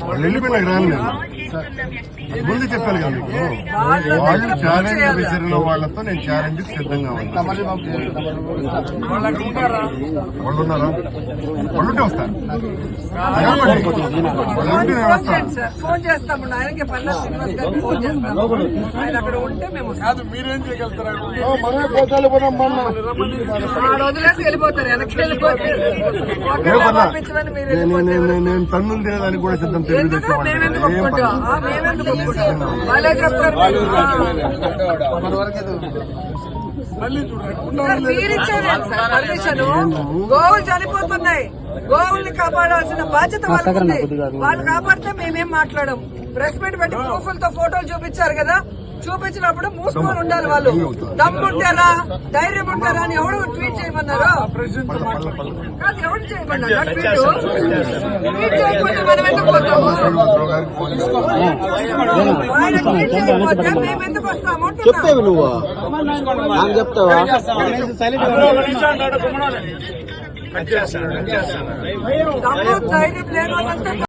వాళ్ళు వెళ్ళిపోయినా రాను నేను ముందు చెప్పాను కదా మీకు. వాళ్ళు ఛాలెంజ్ విసిరిన వాళ్ళతో నేను ఛాలెంజ్ సిద్ధంగా ఉన్నాను. వాళ్ళు ఉన్నారా? వాళ్ళుంటే వస్తాను. ఫోన్ చేస్తాము ఆయనకి పన్నా శ్రీనివాస్ గారికి ఫోన్ చేస్తాము. ఆయన అక్కడ ఉంటే మేము మీరేం చేయగలుగుతారా? వదిలేసి వెళ్ళిపోతారు, వెనక్కి వెళ్ళిపోతారు. నేను తన్నులు తినేదానికి కూడా సిద్ధం. మేమెందుకు ఒప్పుకుంటాం? మేమెందుకు ఒప్పుకుంటాం? వాళ్ళే చెప్తారు. మీరిచ్చేది పర్మిషన్. గోవులు చనిపోతున్నాయి, గోవుల్ని కాపాడాల్సిన బాధ్యత వాళ్ళకు ఉంది. వాళ్ళు కాపాడితే మేమేం మాట్లాడం. ప్రెస్ మీట్ పెట్టి ప్రూఫ్లతో ఫోటోలు చూపించారు కదా, చూపించినప్పుడు మూసుకొని ఉండాలి. వాళ్ళు దమ్ముంటారా, ధైర్యం ఉంటారా అని ఎవరు ట్వీట్ చేయమన్నారు? కాదు, ఎవరు చేయమన్నారు ట్వీట్? ట్వీట్ చేయకపోతే మనం ఎందుకు పోతాము? ఆయన ట్వీట్ చేయకపోతే మేము ఎందుకు వస్తాము? చెప్తావు నువ్వు, నాకు చెప్తావా? దమ్ము ధైర్యం లేని వాళ్ళంతా